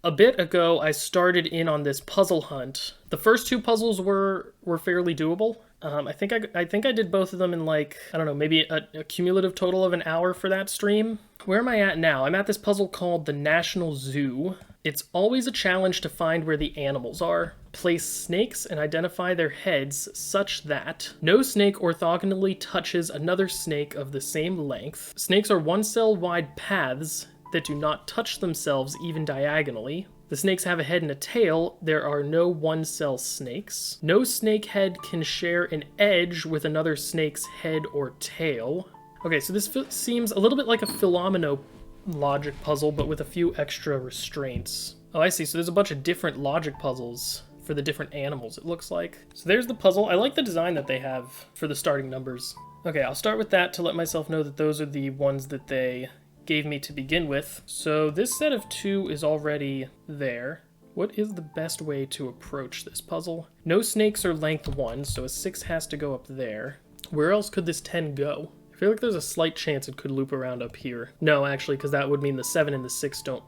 A bit ago, I started in on this puzzle hunt. The first two puzzles were fairly doable. I think I did both of them in like, I don't know, maybe a cumulative total of an hour for that stream. Where am I at now? I'm at this puzzle called the National Zoo. It's always a challenge to find where the animals are. Place snakes and identify their heads such that no snake orthogonally touches another snake of the same length. Snakes are one cell wide paths that do not touch themselves even diagonally. The snakes have a head and a tail. There are no one-cell snakes. No snake head can share an edge with another snake's head or tail. Okay, so this seems a little bit like a Philomeno logic puzzle, but with a few extra restraints. Oh, I see. So there's a bunch of different logic puzzles for the different animals, it looks like. So there's the puzzle. I like the design that they have for the starting numbers. Okay, I'll start with that to let myself know that those are the ones that they gave me to begin with. So this set of 2 is already there. What is the best way to approach this puzzle? No snakes are length 1, so a 6 has to go up there. Where else could this 10 go? I feel like there's a slight chance it could loop around up here. No, actually, because that would mean the 7 and the 6 don't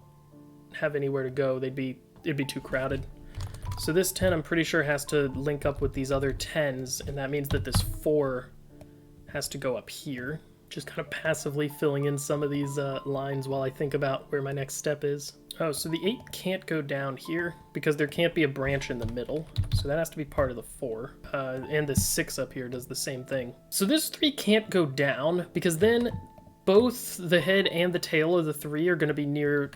have anywhere to go. It'd be too crowded. So this 10, I'm pretty sure, has to link up with these other 10s, and that means that this 4 has to go up here. Just kind of passively filling in some of these lines while I think about where my next step is. Oh, so the 8 can't go down here because there can't be a branch in the middle. So that has to be part of the 4. And the 6 up here does the same thing. So this 3 can't go down because then both the head and the tail of the 3 are going to be near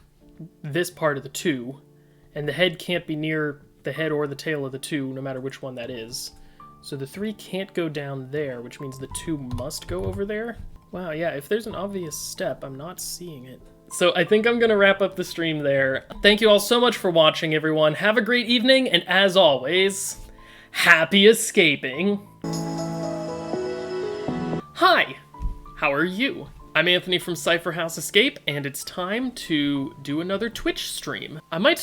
this part of the 2. And the head can't be near the head or the tail of the 2, no matter which one that is. So the 3 can't go down there, which means the 2 must go over there. Wow, yeah, if there's an obvious step, I'm not seeing it. So I think I'm gonna wrap up the stream there. Thank you all so much for watching, everyone. Have a great evening, and as always, happy escaping. Hi, how are you? I'm Anthony from Cypher House Escape, and it's time to do another Twitch stream. I'm gonna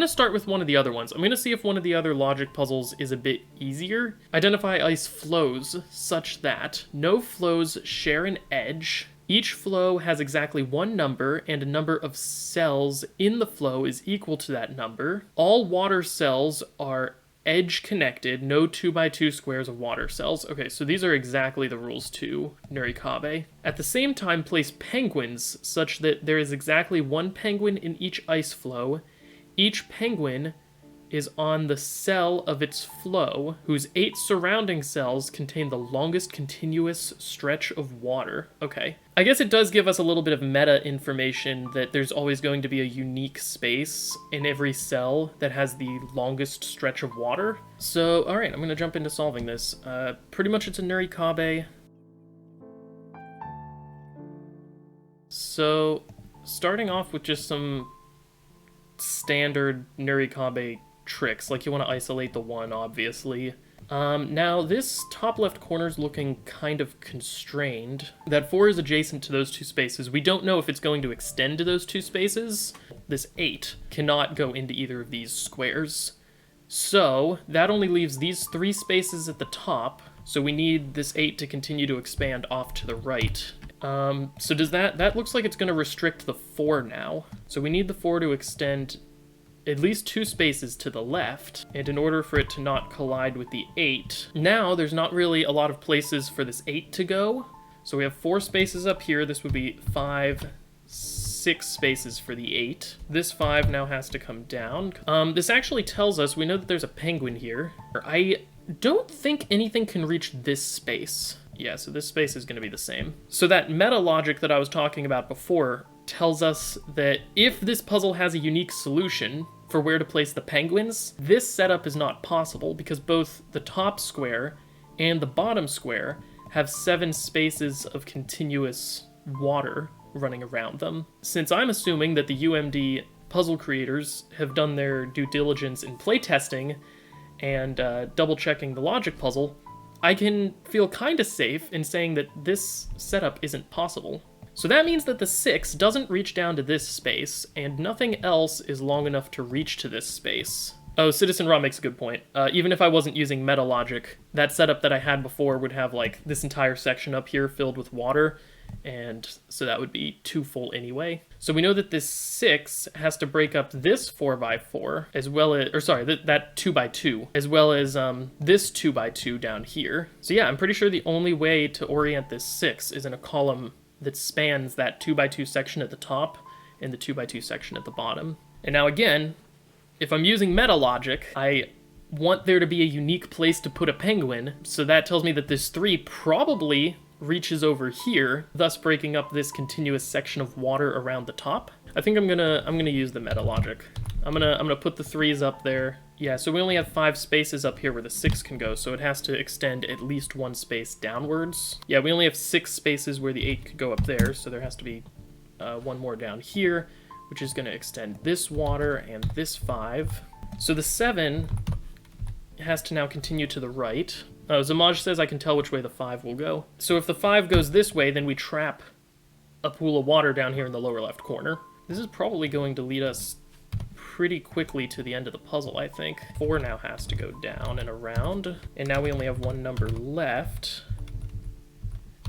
start with one of the other ones. I'm gonna see if one of the other logic puzzles is a bit easier. Identify ice flows such that no flows share an edge. Each flow has exactly one number, and a number of cells in the flow is equal to that number. All water cells are edge connected, no 2x2 squares of water cells. Okay, so these are exactly the rules to Nurikabe. At the same time, place penguins such that there is exactly one penguin in each ice flow. Each penguin is on the cell of its flow, whose 8 surrounding cells contain the longest continuous stretch of water. Okay. I guess it does give us a little bit of meta information that there's always going to be a unique space in every cell that has the longest stretch of water. So, alright, I'm gonna jump into solving this. Pretty much it's a Nurikabe. So, starting off with just some standard Nurikabe tricks, like you want to isolate the 1, obviously. Now, this top left corner is looking kind of constrained. That 4 is adjacent to those 2 spaces. We don't know if it's going to extend to those 2 spaces. This 8 cannot go into either of these squares. So, that only leaves these 3 spaces at the top, so we need this 8 to continue to expand off to the right. So does that looks like it's going to restrict the 4 now. So we need the 4 to extend at least 2 spaces to the left, and in order for it to not collide with the 8, now there's not really a lot of places for this 8 to go. So we have 4 spaces up here. This would be 5, 6 spaces for the 8. This 5 now has to come down. This actually tells us, we know that there's a penguin here. I don't think anything can reach this space. Yeah, so this space is going to be the same. So that meta logic that I was talking about before tells us that if this puzzle has a unique solution for where to place the penguins, this setup is not possible because both the top square and the bottom square have 7 spaces of continuous water running around them. Since I'm assuming that the UMD puzzle creators have done their due diligence in playtesting and double-checking the logic puzzle, I can feel kinda safe in saying that this setup isn't possible. So that means that the 6 doesn't reach down to this space, and nothing else is long enough to reach to this space. Oh, Citizen Raw makes a good point. Even if I wasn't using meta logic, that setup that I had before would have, like, this entire section up here filled with water, and so that would be 2 full anyway. So we know that this 6 has to break up this 4x4 as well as, or sorry, that 2x2, as well as this 2x2 down here. So yeah, I'm pretty sure the only way to orient this 6 is in a column that spans that 2x2 section at the top and the 2x2 section at the bottom. And now again, if I'm using meta logic, I want there to be a unique place to put a penguin, so that tells me that this 3 probably reaches over here, thus breaking up this continuous section of water around the top. I think I'm gonna use the meta logic. I'm gonna put the 3s up there. Yeah, so we only have 5 spaces up here where the 6 can go, so it has to extend at least 1 space downwards. Yeah, we only have 6 spaces where the 8 could go up there, so there has to be 1 more down here, which is gonna extend this water and this 5. So the 7 has to now continue to the right. Zamaj says I can tell which way the 5 will go. So if the 5 goes this way, then we trap a pool of water down here in the lower left corner. This is probably going to lead us pretty quickly to the end of the puzzle, I think. 4 now has to go down and around, and now we only have 1 number left,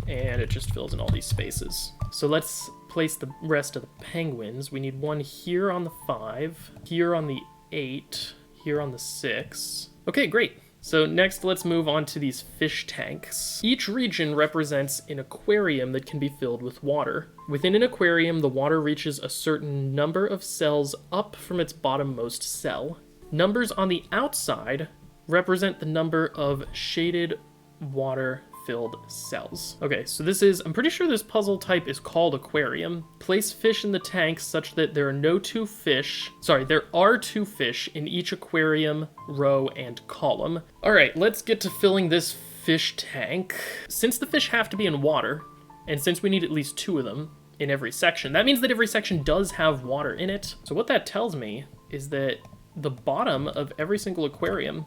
and it just fills in all these spaces. So let's place the rest of the penguins. We need 1 here on the 5, here on the 8, here on the 6. Okay, great. So next, let's move on to these fish tanks. Each region represents an aquarium that can be filled with water. Within an aquarium, the water reaches a certain number of cells up from its bottommost cell. Numbers on the outside represent the number of shaded water-filled cells. Okay, so I'm pretty sure this puzzle type is called aquarium. Place fish in the tank such that there are 2 fish in each aquarium, row, and column. All right, let's get to filling this fish tank. Since the fish have to be in water, and since we need at least 2 of them in every section, that means that every section does have water in it. So what that tells me is that the bottom of every single aquarium,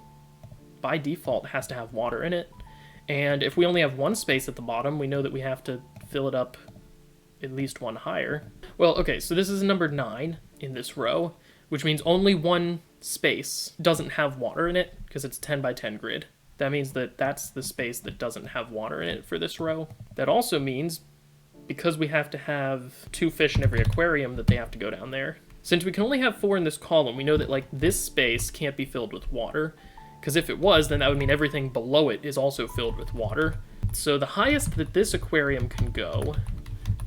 by default, has to have water in it. And if we only have 1 space at the bottom, we know that we have to fill it up at least 1 higher. Well, okay, so this is number 9 in this row, which means only 1 space doesn't have water in it, because it's 10 by 10 grid. That means that that's the space that doesn't have water in it for this row. That also means, because we have to have 2 fish in every aquarium, that they have to go down there. Since we can only have 4 in this column, we know that like this space can't be filled with water, because if it was, then that would mean everything below it is also filled with water. So the highest that this aquarium can go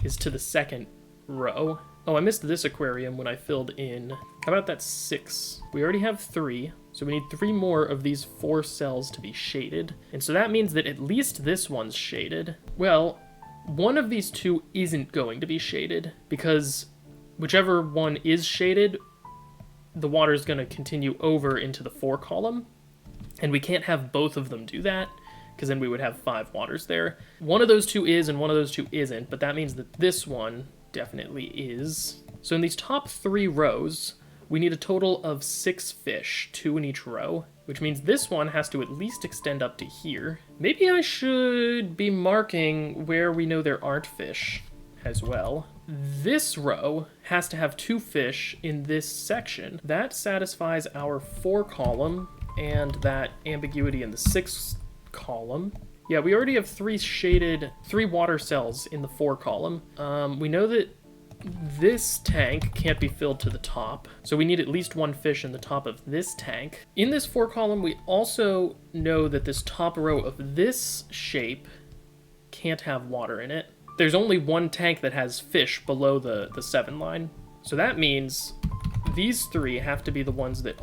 is to the 2nd row. Oh, I missed this aquarium when I filled in. How about that 6? We already have 3, so we need 3 more of these 4 cells to be shaded. And so that means that at least this one's shaded. Well, one of these 2 isn't going to be shaded, because whichever one is shaded, the water is going to continue over into the 4 column. And we can't have both of them do that, because then we would have 5 waters there. One of those 2 is, and one of those 2 isn't, but that means that this one definitely is. So in these top 3 rows, we need a total of 6 fish, 2 in each row, which means this one has to at least extend up to here. Maybe I should be marking where we know there aren't fish as well. This row has to have 2 fish in this section. That satisfies our 4 column, and that ambiguity in the 6th column. Yeah, we already have 3 water cells in the 4 column. We know that this tank can't be filled to the top, so we need at least 1 fish in the top of this tank. In this 4 column, we also know that this top row of this shape can't have water in it. There's only 1 tank that has fish below the 7 line, so that means these 3 have to be the ones that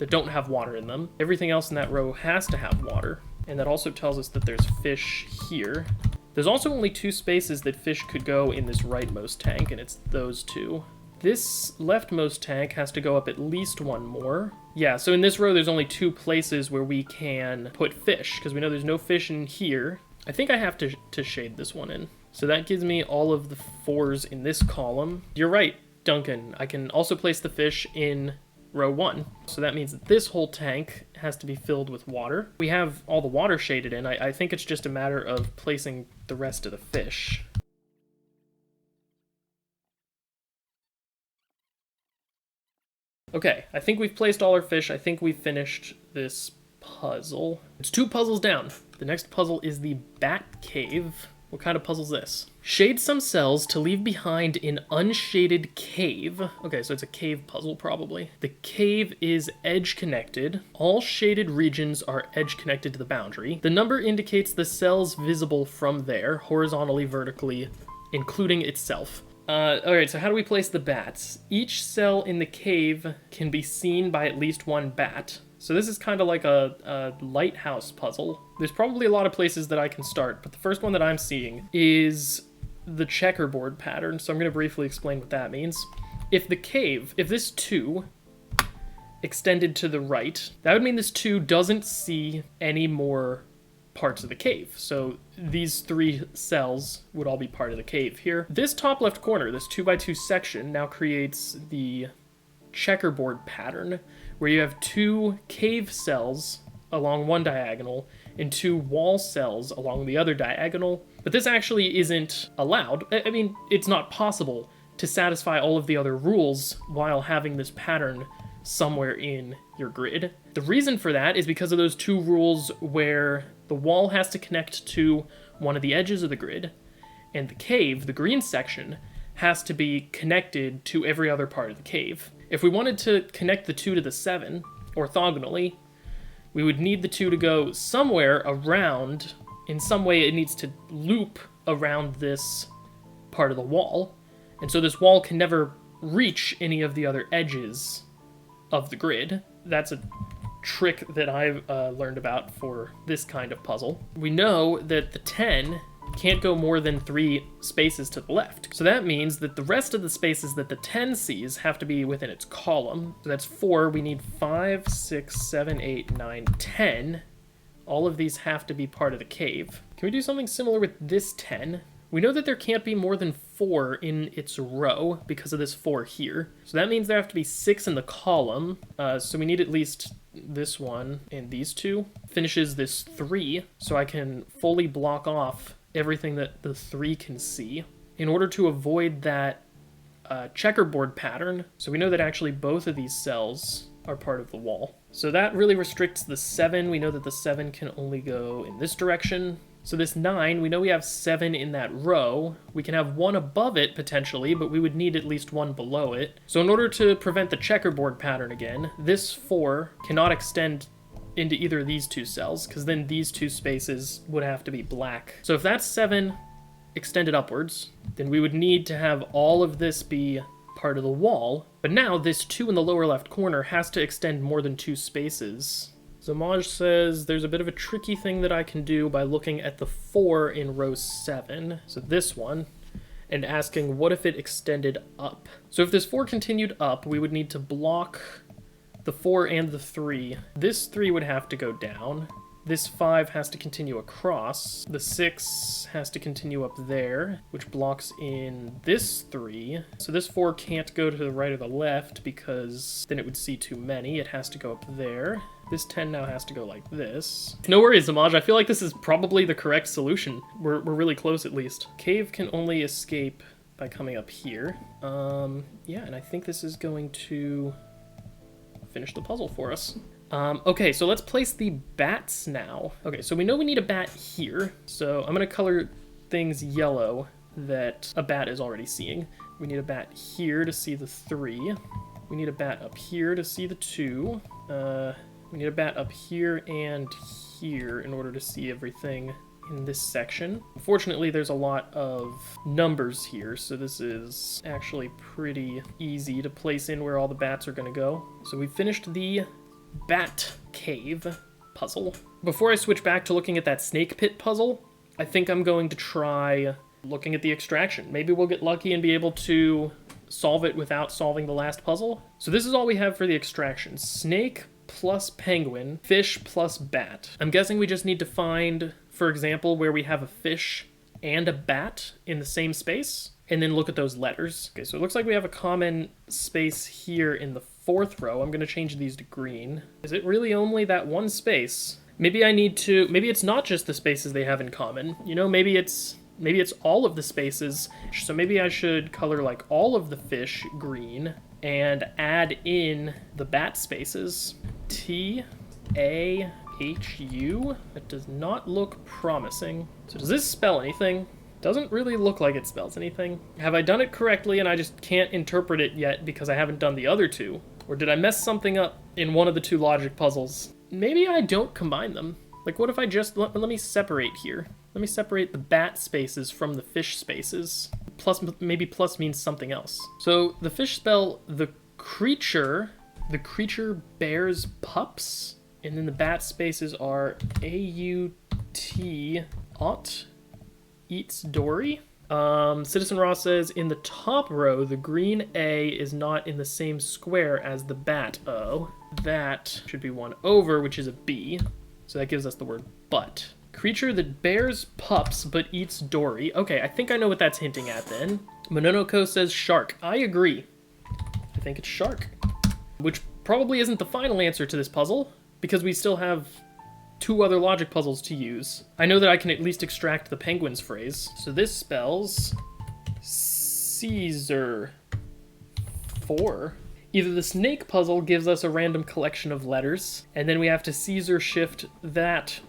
don't have water in them. Everything else in that row has to have water. And that also tells us that there's fish here. There's also only 2 spaces that fish could go in this rightmost tank, and it's those 2. This leftmost tank has to go up at least 1 more. Yeah, so in this row there's only 2 places where we can put fish, because we know there's no fish in here. I think I have to shade this one in. So that gives me all of the 4s in this column. You're right, Duncan, I can also place the fish in row 1. So that means that this whole tank has to be filled with water. We have all the water shaded in. I think it's just a matter of placing the rest of the fish. Okay, I think we've placed all our fish. I think we've finished this puzzle. It's 2 puzzles down. The next puzzle is the Bat Cave. What kind of puzzle is this? Shade some cells to leave behind an unshaded cave. Okay, so it's a cave puzzle probably. The cave is edge connected. All shaded regions are edge connected to the boundary. The number indicates the cells visible from there, horizontally, vertically, including itself. Alright, so how do we place the bats? Each cell in the cave can be seen by at least one bat. So this is kind of like a lighthouse puzzle. There's probably a lot of places that I can start, but the first one that I'm seeing is the checkerboard pattern, so I'm going to briefly explain what that means. If this 2 extended to the right, that would mean this 2 doesn't see any more parts of the cave. So these 3 cells would all be part of the cave here. This top left corner, this 2x2 section, now creates the checkerboard pattern, where you have 2 cave cells along one diagonal and 2 wall cells along the other diagonal. But this actually isn't allowed. I mean, it's not possible to satisfy all of the other rules while having this pattern somewhere in your grid. The reason for that is because of those 2 rules where the wall has to connect to one of the edges of the grid, and the cave, the green section, has to be connected to every other part of the cave. If we wanted to connect the 2 to the 7, orthogonally, we would need the 2 to go somewhere around, in some way it needs to loop around this part of the wall, and so this wall can never reach any of the other edges of the grid. That's a trick that I've learned about for this kind of puzzle. We know that the 10 can't go more than 3 spaces to the left. So that means that the rest of the spaces that the 10 sees have to be within its column. So that's 4. We need 5, 6, 7, 8, 9, 10. All of these have to be part of the cave. Can we do something similar with this 10? We know that there can't be more than 4 in its row because of this 4 here. So that means there have to be 6 in the column. So we need at least this one and these 2. Finishes this 3, so I can fully block off everything that the 3 can see in order to avoid that checkerboard pattern. So we know that actually both of these cells are part of the wall. So that really restricts the 7. We know that the 7 can only go in this direction. So this 9, we know we have 7 in that row. We can have 1 above it potentially, but we would need at least 1 below it. So in order to prevent the checkerboard pattern again, this 4 cannot extend into either of these 2 cells, because then these 2 spaces would have to be black. So if that's 7 extended upwards, then we would need to have all of this be part of the wall. But now this 2 in the lower left corner has to extend more than 2 spaces. Zamaj says there's a bit of a tricky thing that I can do by looking at the 4 in row 7, so this one, and asking what if it extended up. So if this 4 continued up, we would need to block the 4 and the 3. This 3 would have to go down. This 5 has to continue across. The 6 has to continue up there, which blocks in this 3. So this 4 can't go to the right or the left because then it would see too many. It has to go up there. This 10 now has to go like this. No worries, Zamaj. I feel like this is probably the correct solution. We're really close at least. Cave can only escape by coming up here. Yeah, and I think this is going to finish the puzzle for us. Okay, so let's place the bats now. Okay, so we know we need a bat here, so I'm gonna color things yellow that a bat is already seeing. We need a bat here to see the 3. We need a bat up here to see the 2. We need a bat up here and here in order to see everything in this section. Unfortunately, there's a lot of numbers here, so this is actually pretty easy to place in where all the bats are gonna go. So we finished the bat cave puzzle. Before I switch back to looking at that snake pit puzzle, I think I'm going to try looking at the extraction. Maybe we'll get lucky and be able to solve it without solving the last puzzle. So this is all we have for the extraction. Snake plus penguin, fish plus bat. I'm guessing we just need to find, for example, where we have a fish and a bat in the same space, and then look at those letters. Okay, so it looks like we have a common space here in the 4th row. I'm gonna change these to green. Is it really only that one space? Maybe it's not just the spaces they have in common. You know, maybe it's all of the spaces. So maybe I should color like all of the fish green and add in the bat spaces. T-A-H-U? That does not look promising. So does this spell anything? Doesn't really look like it spells anything. Have I done it correctly and I just can't interpret it yet because I haven't done the other two? Or did I mess something up in one of the two logic puzzles? Maybe I don't combine them. Like, what if I just, let me separate here. Let me separate the bat spaces from the fish spaces. Plus, maybe plus means something else. So the fish spell the creature bears pups. And then the bat spaces are A-U-T, ought, eats Dory. Citizen Ross says, in the top row, the green A is not in the same square as the bat O. That should be one over, which is a B. So that gives us the word but. Creature that bears pups but eats Dory. Okay, I think I know what that's hinting at then. Mononoko says shark. I agree. I think it's shark. Which probably isn't the final answer to this puzzle, because we still have two other logic puzzles to use. I know that I can at least extract the penguin's phrase. So this spells Caesar 4. Either the snake puzzle gives us a random collection of letters, and then we have to Caesar shift that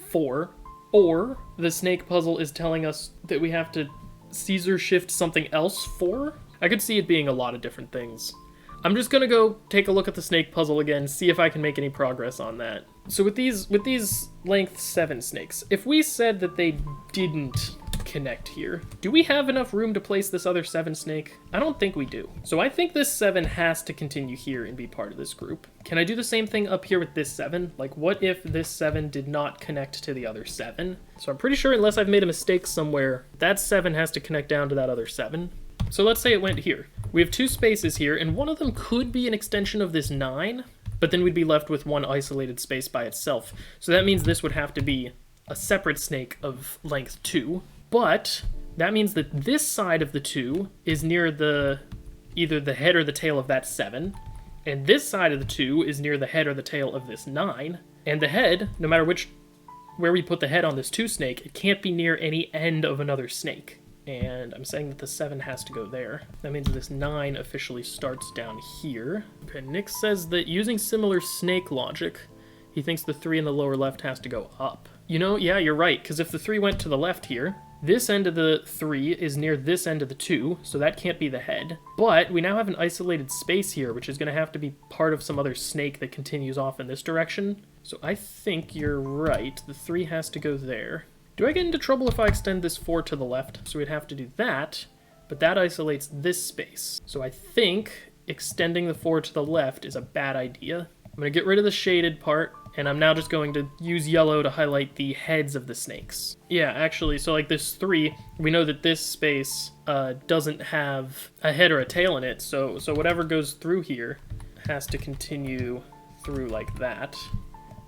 4, or the snake puzzle is telling us that we have to Caesar shift something else 4. I could see it being a lot of different things. I'm just gonna go take a look at the snake puzzle again, see if I can make any progress on that. So with these length 7 snakes, if we said that they didn't connect here, do we have enough room to place this other 7 snake? I don't think we do. So I think this 7 has to continue here and be part of this group. Can I do the same thing up here with this 7? Like, what if this 7 did not connect to the other 7? So I'm pretty sure, unless I've made a mistake somewhere, that 7 has to connect down to that other 7. So let's say it went here. We have 2 spaces here, and one of them could be an extension of this 9, but then we'd be left with one isolated space by itself. So that means this would have to be a separate snake of length 2, but that means that this side of the 2 is near either the head or the tail of that 7, and this side of the 2 is near the head or the tail of this 9, and the head, no matter where we put the head on this 2 snake, it can't be near any end of another snake. And I'm saying that the 7 has to go there. That means this 9 officially starts down here. Okay, Nick says that using similar snake logic, he thinks the 3 in the lower left has to go up. You know, yeah, you're right, because if the 3 went to the left here, this end of the 3 is near this end of the 2, so that can't be the head. But we now have an isolated space here, which is going to have to be part of some other snake that continues off in this direction. So I think you're right. The 3 has to go there. Do I get into trouble if I extend this 4 to the left? So we'd have to do that, but that isolates this space. So I think extending the 4 to the left is a bad idea. I'm going to get rid of the shaded part, and I'm now just going to use yellow to highlight the heads of the snakes. Yeah, actually, so like this 3, we know that this space doesn't have a head or a tail in it, so whatever goes through here has to continue through like that.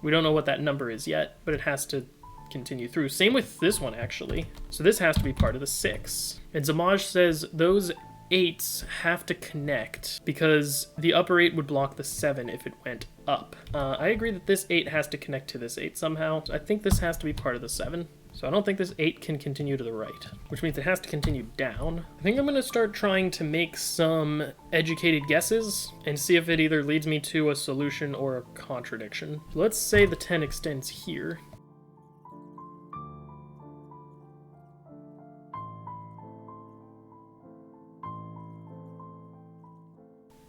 We don't know what that number is yet, but it has to continue through. Same with this one, actually. So this has to be part of the 6. And Zamaj says those 8s have to connect because the upper 8 would block the 7 if it went up. I agree that this 8 has to connect to this 8 somehow. I think this has to be part of the 7. So I don't think this 8 can continue to the right, which means it has to continue down. I think I'm going to start trying to make some educated guesses and see if it either leads me to a solution or a contradiction. So let's say the 10 extends here.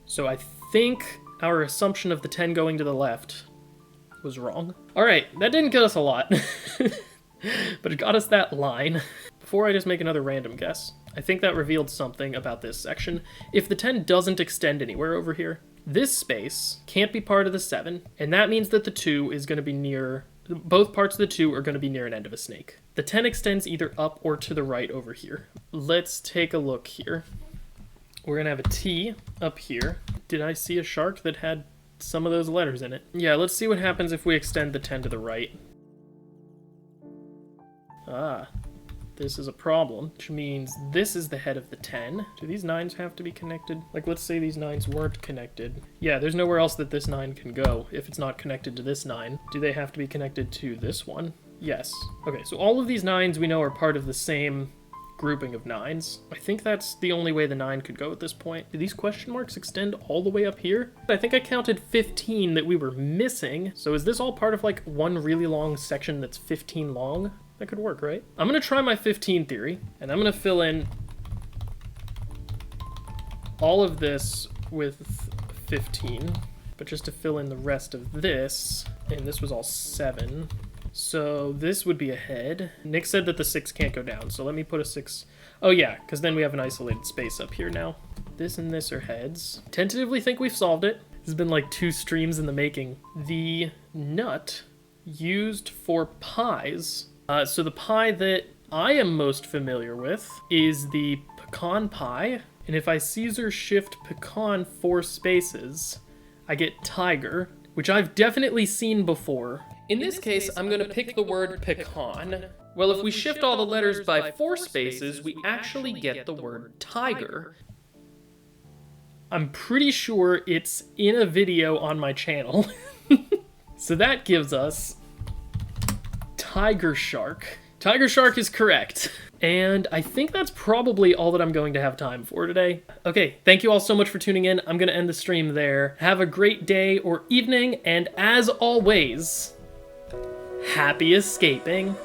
So I think our assumption of the 10 going to the left was wrong. All right, that didn't get us a lot, but it got us that line. Before I just make another random guess, I think that revealed something about this section. If the 10 doesn't extend anywhere over here, this space can't be part of the 7, and that means that the 2 is going to be near, both parts of the 2 are going to be near an end of a snake. The 10 extends either up or to the right over here. Let's take a look here. We're going to have a T up here. Did I see a shark that had some of those letters in it? Yeah, let's see what happens if we extend the 10 to the right. Ah, this is a problem, which means this is the head of the 10. Do these 9s have to be connected? Like, let's say these 9s weren't connected. Yeah, there's nowhere else that this 9 can go if it's not connected to this 9. Do they have to be connected to this one? Yes. Okay, so all of these 9s we know are part of the same grouping of 9s. I think that's the only way the 9 could go at this point. Do these question marks extend all the way up here? I think I counted 15 that we were missing. So is this all part of like one really long section that's 15 long? That could work, right? I'm gonna try my 15 theory, and I'm gonna fill in all of this with 15, but just to fill in the rest of this, and this was all 7. So this would be a head. Nick said that the 6 can't go down, so let me put a 6. Oh yeah, because then we have an isolated space up here now. This and this are heads. Tentatively think we've solved it. This has been like 2 streams in the making. The nut used for pies. So the pie that I am most familiar with is the pecan pie. And if I Caesar shift pecan 4 spaces, I get tiger, which I've definitely seen before. In this case, I'm gonna pick the word pecan. Well, if we shift all the letters by 4 spaces, we actually get the word tiger. I'm pretty sure it's in a video on my channel. So that gives us tiger shark. Tiger shark is correct. And I think that's probably all that I'm going to have time for today. Okay, thank you all so much for tuning in. I'm gonna end the stream there. Have a great day or evening, and as always, happy escaping.